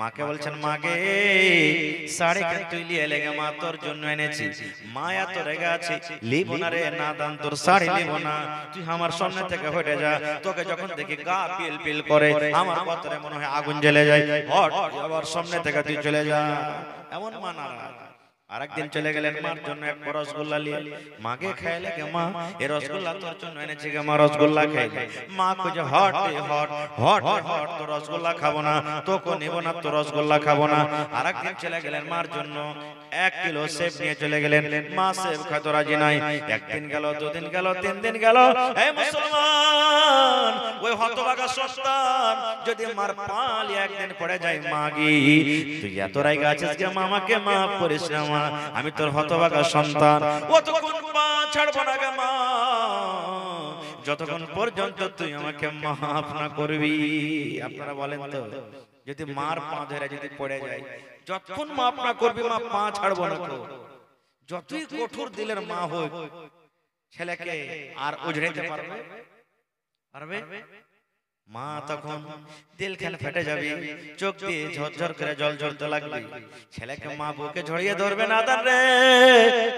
মাকে বলছেন, মাগে শাড়ি কেন তুই নিয়ে লেগে? মা তোর জন্য এনেছি। মা এত রেগে আছে, লিব না রে নাদান, তোর শাড়ি লিব না, তুই আমার সামনে থেকে হটে যা। তোকে যখন দেখি গা পিল পিল করে, আমার ভেতরে মনে হয় আগুন জ্বলে যায়, হট আমার সামনে থেকে তুই চলে যা। এমন মা নারাজ। আরেকদিন চলে গেলেন মার জন্য এক রসগোল্লা নিয়ে। মাকে খাইলে গে মা, এই রসগোল্লা তোর জন্য এনেছি গে মা, রসগোল্লা খাইলে। মা কইছে হট হট হট হট, তো রসগোল্লা খাবো না, তোকে নেব না, তো রসগোল্লা খাবো না। আরেকদিন চলে গেলেন মার জন্য 1 কিলো সেব নিয়ে চলে গেলেন। মা সেব খাইতে রাজি নাই। একদিন গেল, দুদিন গেল, 3 দিন গেল। এই মুসলমান, ওই হতভাগা সন্তান যদি মার পালি একদিন পড়ে যায়, মাগি তুই এত রাইগা আছিস গে, মামাকে মাফ করিস না মা, আমি তোর হতভাগা সন্তান। অতক্ষণ পা ছাড়বো না গে মা, যতক্ষণ পর্যন্ত তুই আমাকে মাফ না করবি। আপনারা বলেন তো, যদি মার পা ধরে যদি পড়ে যায়, যতক্ষণ মাফ না করবি মা, পা ছাড়বো না। যতই কঠোর দিলের মা হোক, ছেলেকে আর উজড়াইতে পারবে? পারবে? মা তখন দিল খেল ফেটে যাবে, চোখ দিয়ে ঝরঝর করে জল ঝরতে লাগবে। ছেলেকে মা বুকে ঝরিয়ে ধরবে, নাদান রে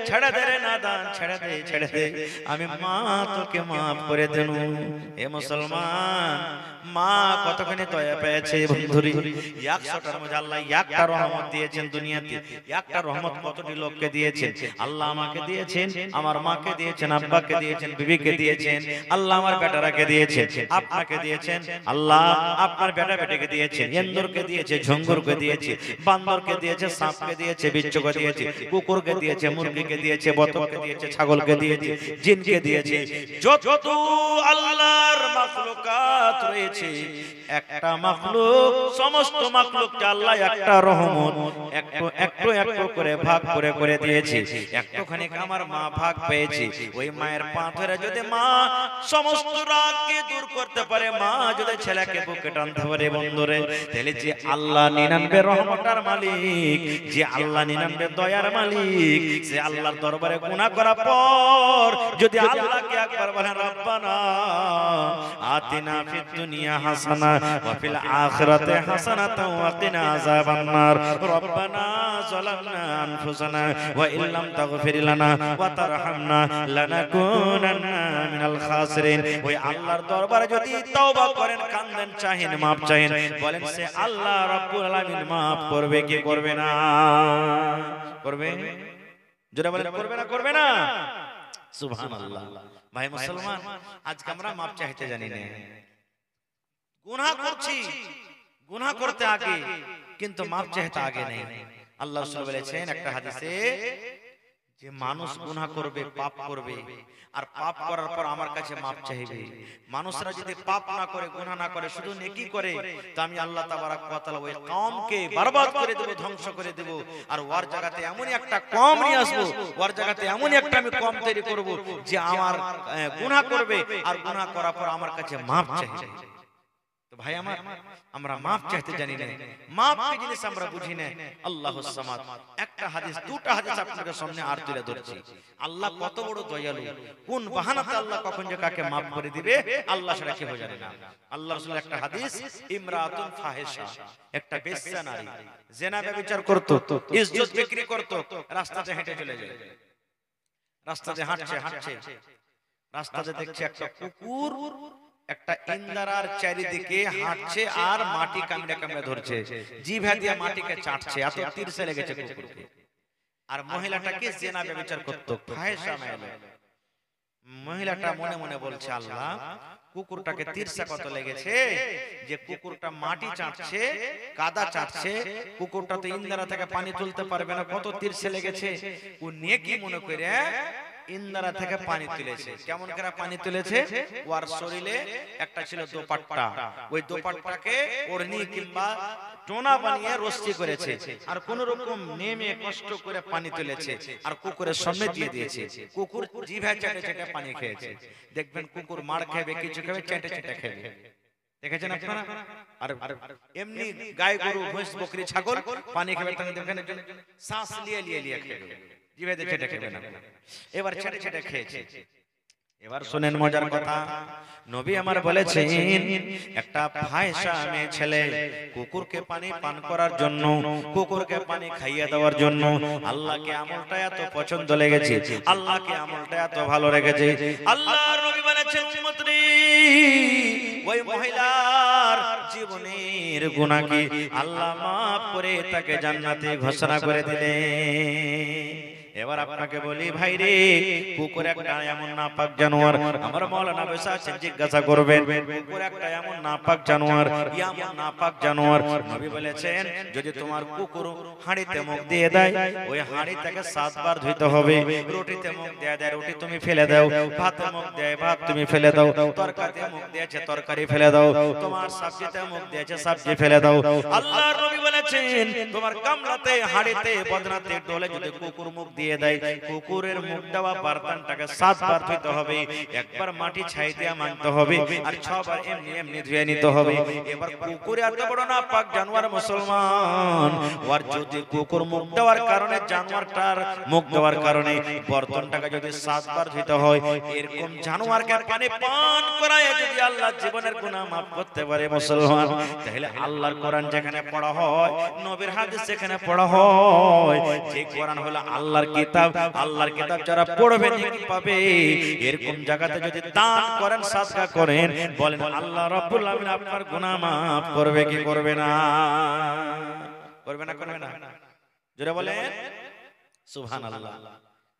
ছেড়ে দে রে নাদান, ছেড়ে দে ছেড়ে দে, আমি মা তোকে মাফ করে দেব। এ মুসলমান, মা কতখানি দয়া পেয়েছে বন্ধুরি। 100টার মধ্যে আল্লাহ একটা রহমত দিয়েছেন দুনিয়াতে। একটা রহমত কতটি লোককে দিয়েছেন? আল্লাহ আমাকে দিয়েছেন, আমার মাকে দিয়েছেন, আব্বাকে দিয়েছেন, বিবিকে দিয়েছেন, আল্লাহ আমার বেটারাকে দিয়েছেন, আপনাকে দিয়েছেন, আল্লাহ আপনার বেটা বেটিকে দিয়েছেন, ইন্দুরকে দিয়েছে, ঝঙ্গুরকে দিয়েছে, বান্দরকে দিয়েছে, সাপকে দিয়েছে, বিচ্ছুকে দিয়েছে, কুকুরকে দিয়েছে, মুরগিকে দিয়েছে, বতককে দিয়েছে, ছাগলকে দিয়েছে, জিনকে দিয়েছে। যত আল্লাহর মাখলুকাত রয়েছে, একটা মাখলুক, সমস্ত মাখলুককে আল্লাহ একটা রহমত একটু একটু একটু করে ভাগ করে করে দিয়েছে। একটুখানি আমার মা ভাগ পেয়েছে। ওই মায়ের পা ধরে যদি মা সমস্ত রাগকে দূর করতে পারে, মা যদি ছেলেকে বুকে টানতে পারে বন্ধুরে, তাহলে যে আল্লাহ 99 রহমতের মালিক, যে আল্লাহ 99 দয়ার মালিক, সে আল্লাহর দরবারে গুনাহ করার পর যদি আল্লাহকে একবার বলেন, রব্বানা আতিনা ফিদ দুনিয়া হাসানা ওয়া ফিল আখিরাতি হাসানাতাও ওয়া কিনা আযাবান নার, রব্বানা যালামনা আনফুসানা ওয়া ইল্লাম তাগফির লানা ওয়া তারহামনা লানাকুনান্না মিনাল খাসিরিন। ওই আল্লাহর দরবারে যদি তওবা করেন, কান্দেন, চাহেন, মাপ চাহেন, বলেন, সে আল্লাহ রাব্বুল আলামিন মাফ করবে কি করবে না? করবে? যারা বলেন করবে না, করবে না? সুবহানাল্লাহ। ভাই মুসলমান, আজকে আমরা মাপ চাইতে জানি না, গুনাহ করছি, গুনাহ করতে আগে কিন্তু মাপ চাইতে আগে নেই। আল্লাহ রাসূল বলেছেন একটা হাদিসে, যে মানুষ গুনাহ করবে, পাপ করবে, আর পাপ করার পর আমার কাছে মাপ চাইবে। মানুষরা যদি পাপ না করে, গুনাহ না করে, শুধু নেকি করে, তো আমি আল্লাহ তাবারক ওয়া তাআলা ওই কওমকে বরবাদ করে দেব, ধ্বংস করে দেব। আর ওর জায়গাতে এমনই একটা কওম নিয়ে আসব, ওর জায়গাতে এমনই একটা আমি কওম তৈরি করব, যে আমার গুনাহ করবে আর গুনাহ করার পর আমার কাছে মাপ চাইবে। তো ভাই আমার, আমরা মাপ চাইতে জানি না, মাপ কি জিনিস আমরা বুঝি না। আল্লাহুস সামাদ। একটা হাদিস, দুটো হাদিস আপনাদের সামনে আর তুলে ধরছি। আল্লাহ কত বড় দয়ালু, কোন বাহানাতে আল্লাহ কখন যে কাকে মাফ করে দিবে আল্লাহ সেটা কেউ জানে না। আল্লাহ রাসূল একটা হাদিস, ইমরাতুন ফাহিশা, একটা বেশ্যা নারী, জিনা ব্যভিচার করত, ইজ্জত বিক্রি করত, রাস্তাতে হেঁটে চলে যায়, রাস্তাতে হাঁটছে হাঁটছে, রাস্তাতে দেখছে একটা কুকুর একটা ইন্দারার চারিদিকে হাঁটছে আর মাটি কামড়ে কামড়ে ধরছে, জিভা দিয়ে মাটিকে চাটছে, এত তীরছে লেগেছে কুকুরকে। আর মহিলাটাকে জিনা ব্যভিচার করত, ফাহিশা মহিলা। মহিলাটা মনে মনে বলছে, আল্লাহ কুকুরটাকে তীরছা কত লেগেছে, যে কুকুরটা মাটি চাটছে, কাদা চাটছে, কুকুরটা তো ইন্দারা থেকে পানি তুলতে পারবে না, কত তীরছে লেগেছে। ও নেকি মনে করে ইন্দারা থেকে পানি তুলেছে। কেমন করে পানি তুলেছে? ওর শরীরে একটা ছিল দোপাট্টা, ওই দোপাট্টাকে ওড়নি কিংবা টোনা বানিয়ে রস্তি করেছে, আর কোন রকম নেমে কষ্ট করে পানি তুলেছে, আর কুকুরের সামনে দিয়ে দিয়েছে। কুকুর জিভা চেটে চেটে পানি খেয়েছে। দেখবেন কুকুর মার খাবে, কিছু খাবে, চেটে চেটে খাবে, দেখেছেন আপনারা? আর এমনি গাই গরু ভৈঁস বকরি ছাগল পানি খাবে, তখন দেখেন শ্বাস লিয়ে লিয়ে লিয়ে খাবে, জিভে দিয়ে চেটে খাবে না। এবার ছেটে ছেটে খেয়েছে। এবার শুনেন মজার কথা, নবী আমার বলেছেন একটা ফায়সা মেয়ে ছেলে কুকুরকে পানি পান করার জন্য, কুকুরকে পানি খাইয়ে দেওয়ার জন্য আল্লাহকে আমলটা এত পছন্দ লেগেছে, আল্লাহকে আমলটা এত ভালো লেগেছে, আল্লাহর নবী বলেছেন উম্মতরে ওই মহিলার জীবনের গুনাহ কি আল্লাহ maaf করে তাকে জান্নাতে ঘোষণা করে দিলেন। এবার আপনাকে বলি ভাই রে, কুকুর একটা এমন নাপাক জানোয়ার, আমার মাওলানা বসে আছেন জিজ্ঞাসা করবেন, কুকুর একটা এমন নাপাক জানোয়ার, এমন নাপাক জানোয়ার, নবী বলেছেন যদি তোমার কুকুর হাঁড়িতে মুখ দিয়ে দেয় ওই হাঁড়ি থেকে 7 বার ধুইতে হবে, রুটিতে মুখ দিয়ে দেয় রুটি তুমি ফেলে দাও, ভাতে মুখ দেয় ভাত তুমি ফেলে দাও, তরকারিতে মুখ দিয়েছে তরকারি ফেলে দাও, তোমার সবজিতে মুখ দিয়েছে সবজি ফেলে দাও। আল্লাহর নবী বলেছেন তোমার গামলাতে হাঁড়িতে বদনাতে ডোলে যদি কুকুর মুখ দিয়ে দেয়, কুকুরের মুখ দেওয়া বারতানটাকে 7 বার ধুইতে হবে, একবার মাটি ছাই দিয়ে মানতে হবে, আর 6 বার এমনি এমনি ধুয়ে নিতে হবে। এবার কুকুর এত বড় নাপাক জানোয়ার মুসলমান, আর যদি কুকুর মুখ দেওয়ার কারণে জানোয়ারটার মুখ দেওয়ার কারণে বর্তনটাকে যদি 7 বার ধুইতে হয়, এরকম জানোয়ারকে পানি পান করায় যদি আল্লাহ জীবনের গুনাহ maaf করতে পারে মুসলমান, তাহলে আল্লাহর কোরআন যেখানে পড়া হয়, নবীর হাদিস যেখানে পড়া হয়, যে কোরআন হলো আল্লাহর কিতাব, আল্লাহর কিতাব যারা পড়বে নেকি পাবে, এরকম জায়গাতে যদি দান করেন সাদকা করেন, বলেন আল্লাহ রাব্বুল আলামিন আপনার গুনাহ maaf করবে কি করবে না? করবে না করবে না? জোরে বলেন সুবহানাল্লাহ।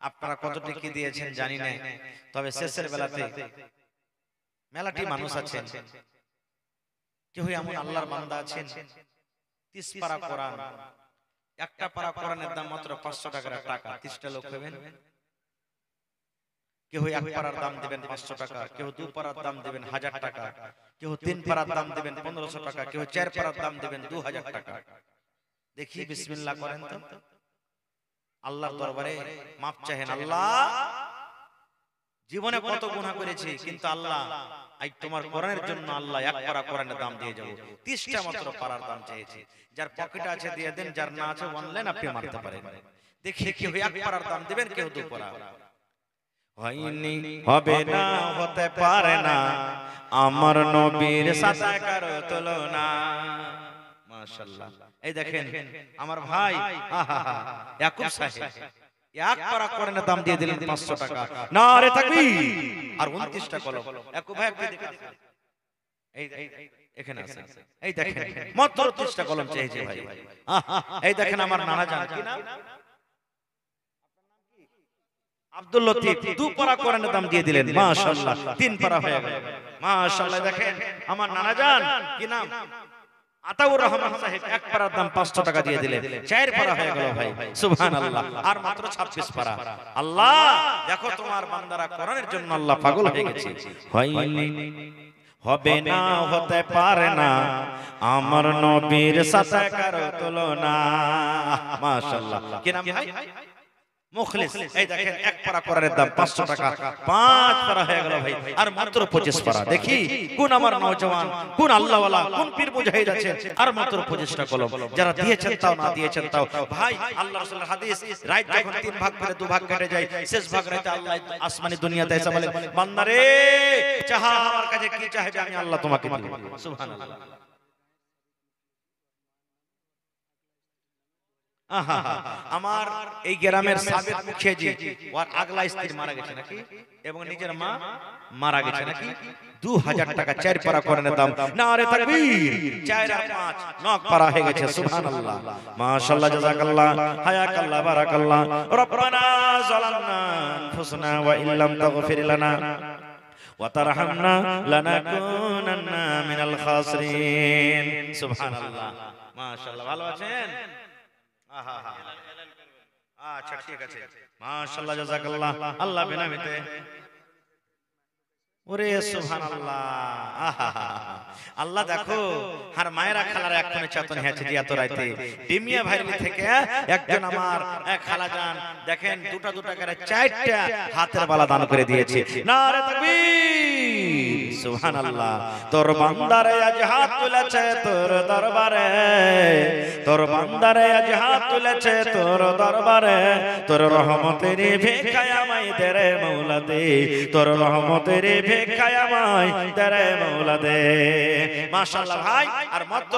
আপনারা কতটি কি দিয়েছেন জানি না, তবে শেষের বেলাতে মেলাটি মানুষ আছেন, কেউ এমন আল্লাহর বান্দা আছেন 30 পারা কোরআন, একটা পারা কোরআনের দাম মাত্র 500 টাকা, 30টা লোক হবেন, কেউ এক পারার দাম দিবেন 500 টাকা, কেউ 2 পারার দাম দিবেন 1000 টাকা, কেউ 3 পারার দাম দিবেন 1500 টাকা, কেউ 4 পারার দাম দিবেন 2000 টাকা। দেখি বিসমিল্লাহ করেন তো, আল্লাহর দরবারে maaf চাহেন, আল্লাহ জীবনে কত গুনাহ করেছি, কিন্তু আল্লাহ আজ তোমার কোরআনের জন্য আল্লাহ এক পারা কোরআনের দাম দিয়ে যাব, 30টা মাত্র পারার দাম চেয়েছি। যার পকেটে আছে দিয়ে দেন, যার না আছে অনলাইন আপনি মারতে পারেন। দেখি কেউ এক পারার দাম দিবেন, কেউ 2 পারা। হয়নি হবে না হতে পারে না আমার নবীর সাথে কারো তুলনা। মাশাআল্লাহ। এই দেখেন আমার ভাই ইয়াকুব সাহেব এক পারা কোরআনের দাম দিয়ে দিলেন 500 টাকা, নারে তাকবীর। আর 29টা কলম ইয়াকুব ভাই আপনি দেখেন, এই এখানে আছে, এই দেখেন মাত্র 30টা কলম চেয়েছে ভাই। এই দেখেন আমার নানা জান, কি নাম? আব্দুল লতিফ, 2 পারা কোরআনের দাম দিয়ে দিলেন, মাশাআল্লাহ 3 পারা হয়ে গেল, মাশাআল্লাহ। দেখেন আমার নানা জান, কি নাম? আতাউর রহমান সাহেব, 1 পারার দাম 500 টাকা দিয়ে দিলেন, 4 পারা হয়ে গেল ভাই, সুবহানাল্লাহ। আর মাত্র 26 পারা। আল্লাহ দেখো তোমার বান্দারা কোরআনের জন্য আল্লাহ পাগল হয়ে গেছে। হয়নি হবে না হতে পারে না আমার নবীর সাথে কারো তুলনা। মাশাআল্লাহ। কি নাম ভাই? মুখলিস। এই দেখেন 1 পারা কোরআনের দাম 500 টাকা, 5 পারা হয়ে গেল ভাই, আর মাত্র 25 পারা। দেখি কোন আমার নওজওয়ান, কোন আল্লাহওয়ালা, কোন পীর মুজাহিদ আছে, আর মাত্র 25টা কলম। যারা দিয়েছেন তাও, না দিয়েছেন তাও। ভাই আল্লাহ রাসূলের হাদিস, রাত যখন 3 ভাগ করে 2 ভাগ কেটে যায়, শেষ ভাগ রাতে আল্লাহ আসমানি দুনিয়াতে এসে বলে, বান্দা রে চাহা আমার কাছে কি চাইবে আমি আল্লাহ তোমাকে দেব। সুবহানাল্লাহ। আমার এই গ্রামের সাবেক মুখিয়াজি, ওর আগলা স্ত্রী মারা গেছে নাকি, এবং নিজের মা মারা গেছে নাকি, 2000 টাকা 4 পারা কোরআনের দাম, নারে তাকবীর। 4 আর 5 9 পারা হয়ে গেছে, সুবহানাল্লাহ, মাশাআল্লাহ, জাযাকাল্লাহ, হায়াকাল্লাহ, বারাকাল্লাহ। রব্বানা যালামনা আনফুসানা ওয়া ইল্লাম তাগফির লানা ওয়া তারহামনা লানাকুনান্না মিনাল খাসিরিন। সুবহানাল্লাহ, মাশাআল্লাহ। ভালো আছেন? আচ্ছা ঠিক আছে, মাশাআল্লাহ, জাযাকাল্লাহ। আল্লাহ বেনামিতে, ওরে সুবহানাল্লাহ। আল্লাহ দেখো আর মায়েরা খালারা এক্ষুনি চেতন হয়েছে যে এত রাতে ডিমিয়া ভাইলি থেকে একজন আমার খালাজান দেখেন 2টা করে 4টা হাতের বালা দান করে দিয়েছে। নারে তাকবীর, সুবহানাল্লাহ। তোর বান্দারে আজ হাত তুলেছে তোর দরবারে, তোর বান্দারে আজ হাত তুলেছে তোর দরবারে, তোর রহমতের ভিক্ষায় আমায় দে রে মওলা দে, তোর রহমতের ভিক্ষায় আমায় দে রে মওলা দে। মাশাআল্লাহ ভাই, আর মাত্র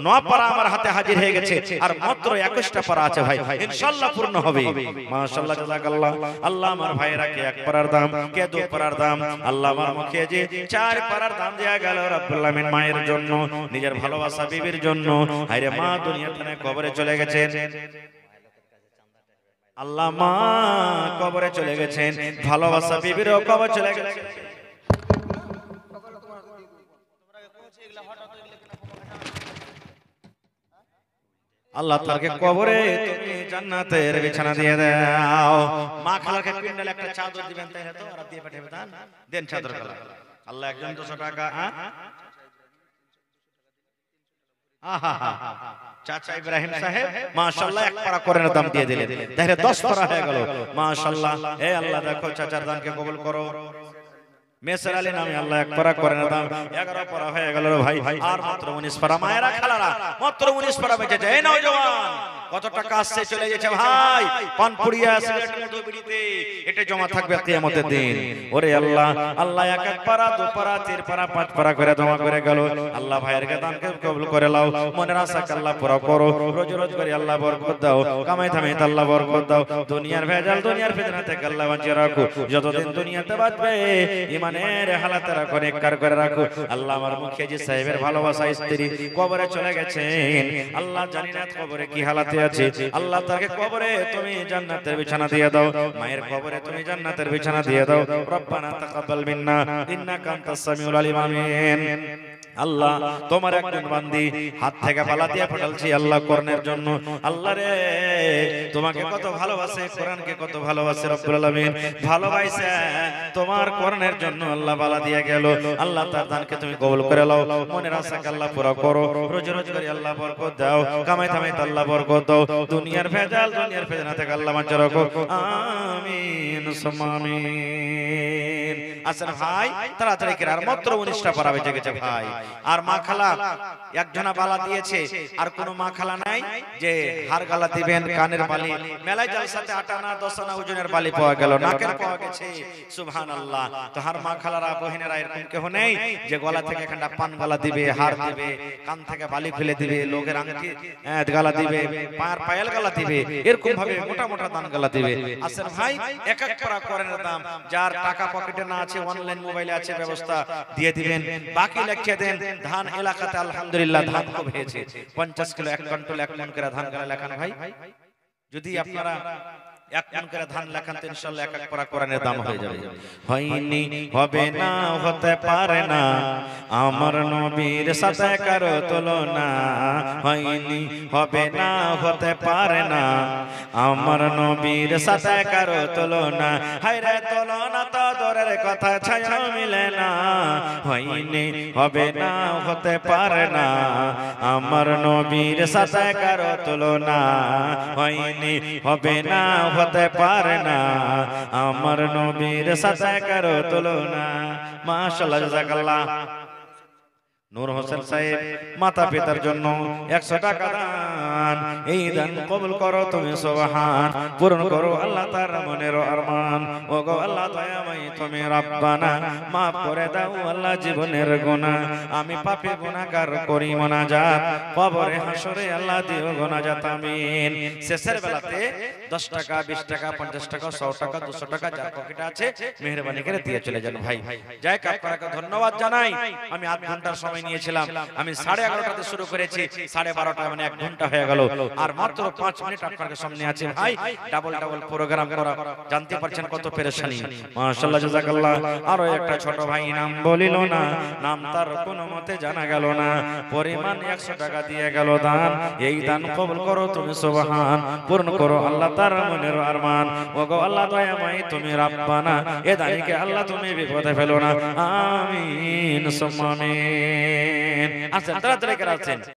9 পারা আমার হাতে হাজির হয়ে গেছে, আর মাত্র 21টা পারা আছে ভাই, ইনশাআল্লাহ পূর্ণ হবে। মাশাআল্লাহ, জাযাকাল্লাহ। আল্লাহ আমার ভাইরাকে 1 পারার দাম, কে 2 পারার দাম, আল্লাহ আমার মুখে যে 4 পারার দাম দেয়া গেল রব্বুল আলামিন মায়ের জন্য, নিজের ভালোবাসা বিবির জন্য। হায়রে মা দুনিয়া থেকে কবরে চলে গেছেন, আল্লাহ মা কবরে চলে গেছেন, ভালোবাসা বিবিরও কবরে চলে গেছে। আল্লাহ তাআলাকে কবরে তুমি জান্নাতের বিছানা দিয়ে দাও। মা খালাকে পিন্ডালে একটা চাদর দিবেন, তাই না? তো আর দিয়ে পাঠাবে, দান দেন চাদর খালা। আল্লাহ একজন 200 টাকা। চাচা ইব্রাহিম সাহেব মাশাআল্লাহ 1 পারা কোরআনের দাম দিয়ে দিলেন, তাহলে 10 পারা হয়ে গেল। মাশাআল্লাহ, হে আল্লাহ দেখো চাচার দানকে কবুল করো। মেসর আলী নামে আল্লাহ 1 পারা কোরআনের দাম 11 পারা হয়ে গেল ভাই, আর মাত্র 19 পারা। মায়েরা খালারা মাত্র 19 পারা বেঁচে যায়। এই নওজওয়ান কত টাকা আসছে চলে গেছে ভাই, পানপুরিয়া সিগারেট মধু বিড়িতে, এটা জমা থাকবে কিয়ামতের দিন। ওরে আল্লাহ, আল্লাহ 1 পারা 2 পারা 3 পারা 5 পারা করে জমা করে গেল। আল্লাহ ভাইয়ের দানকে কবুল করে লাও, মনের আশাকে আল্লাহ পুরো করো, রোজ রোজ করে আল্লাহ বরকত দাও, কামাই ধামে আল্লাহ বরকত দাও, দুনিয়ার ভেজাল দুনিয়ার ফিতনা থেকে আল্লাহ বাঁচিয়ে রাখো, যতদিন দুনিয়াতে বাঁচবে ঈমানের হালাতে রাখো, নেককার করে রাখো। আল্লাহ আমার মুখিয়াজি সাহেবের ভালোবাসা স্ত্রী কবরে চলে গেছেন, আল্লাহ জানি না কবরে কি হালাতে আছে, আল্লাহ তাকে কবরে তুমি জান্নাতের বিছানা দিয়ে দাও, মায়ের কবরে তুমি জান্নাতের বিছানা দিয়ে দাও। রব্বানা তাকাব্বাল মিন্না ইন্নাকা আনতাস সামিউল আলিম। আমিন। আল্লাহ তোমার একজন বান্দি হাত থেকে পালা দিয়ে পাঠালছি আল্লাহ কোরআনের জন্য। আল্লাহ রে তোমাকে কত ভালোবাসে, কোরআনকে কত ভালোবাসে রব্বুল আলামিন, ভালোবাসে তোমার কোরআনের জন্য আল্লাহ বালা দিয়ে গেল। আল্লাহ তার দানকে তুমি কবুল করে নাও, মনের আশাকে আল্লাহ পুরো করো, রোজ রোজ করে আল্লাহ বরকত দাও, কামাই ধামে আল্লাহ বরকত দাও, দুনিয়ার ভেজাল দুনিয়ার ফিতনা থেকে আল্লাহ বাঁচিয়ে রাখো। আমিন সুম্মা আমিন। আসেন ভাই তাড়াতাড়ি করে, আর মাত্র 19টা পারা বেঁচে গেছে ভাই। আর মা খালা একজনা বালা দিয়েছে, আর কোন মা খালা নাই যে হার গালা দিবেন, কানের বালি। মেলায় জালসাতে 8 আনা 10 আনা ওজনের বালি পাওয়া গেল, নাকের পাওয়া গেছে, সুবহানাল্লাহ। তো হার মা খালারা বহিনেরা এরকম কেউ নেই যে গলা থেকে এখানটা পান গালা দিবে, হার দিবে, কান থেকে বালি খুলে দিবে, লোকের আংটি গালা দিবে, পায়ের পায়েল গালা দিবে, এরকম ভাবে মোটা মোটা দান গালা দিবে। আসেন ভাই, এক এক পারা কোরআনের দাম, যার টাকা পকেটে না আছে, অনলাইন মোবাইলে আছে, ব্যবস্থা দিয়ে দিবেন, বাকি লিখে দেন। ধান এলাকাতে আলহামদুলিল্লাহ ধান খুব হয়েছে, 50 কিলো 1 কুইন্টাল 1 মণ করে ধান গালা লেখান ভাই। যদি আপনারা 1 মণ করে ধান লেখান তো ইনশাআল্লাহ এক এক পারা কোরআনের দাম হয়ে যাবে। হয়নি হবে না হতে পারে না, আমার নবীর সাথে কারো তুলনা। হয়নি হবে না হতে পারে না, আমার নবীর সাথে কারো তুলনা। হায়রে তুলনা তো দূরের কথা, ছায়া মিলে না। হয়নি হবে না হতে পারে না, আমার নবীর সাথে কারো তুলনা। হয়নি হবে না হতে পারে না, আমার নবীর সাথে কারো তুলনা। মাশাআল্লাহ, জাযাকাল্লাহ। নূর হোসেন সাহেব মাতা পিতার জন্য 100 টাকা দান, এই দান কবুল করো তুমি সুবহান, পূরণ করো আল্লাহ তার মনের আরমান। ও গো আল্লাহ দয়াময় তুমি রব্বানা, maaf করে দাও আল্লাহ জীবনের গুনাহ, আমি পাপী গুনাহগার করি মুনাজাত, কবরে হাসরে আল্লাহ দিও গুনাজাত। আমিন। শেষের বেলাতে 10 টাকা 20 টাকা 50 টাকা 100 টাকা 200 টাকা যার পকেটে আছে মেহেরবানি করে দিয়ে চলে যান ভাই। যাই আপনাকে ধন্যবাদ জানাই। আমি আধ ঘন্টার সময় নিয়েছিলাম, আমি 11:30টাতে শুরু করেছি, 12:30 মানে 1 ঘন্টা হয়ে গেল, আর মাত্র 5 মিনিট আপনাদের সামনে আছে ভাই। ডাবল ডাবল প্রোগ্রাম করা, জানতে পারছেন কত পেরেশানি। মাশাআল্লাহ, জাযাকাল্লাহ। আরো একটা ছোট ভাই নাম বলিল না, নাম তার কোনো মতে জানা গেল না, পরিমাণ 100 টাকা দিয়ে গেল দান, এই দান কবুল করো তুমি সুবহান, পূর্ণ করো আল্লাহ তার মনের আরমান। ও গো আল্লাহ দয়াময় তুমি রব্বানা, এ দানিকে আল্লাহ তুমি বিপদে ফেলো না। আমিন সুম্মা আমিন। আচ্ছা তাড়াতাড়ি করে আছেন।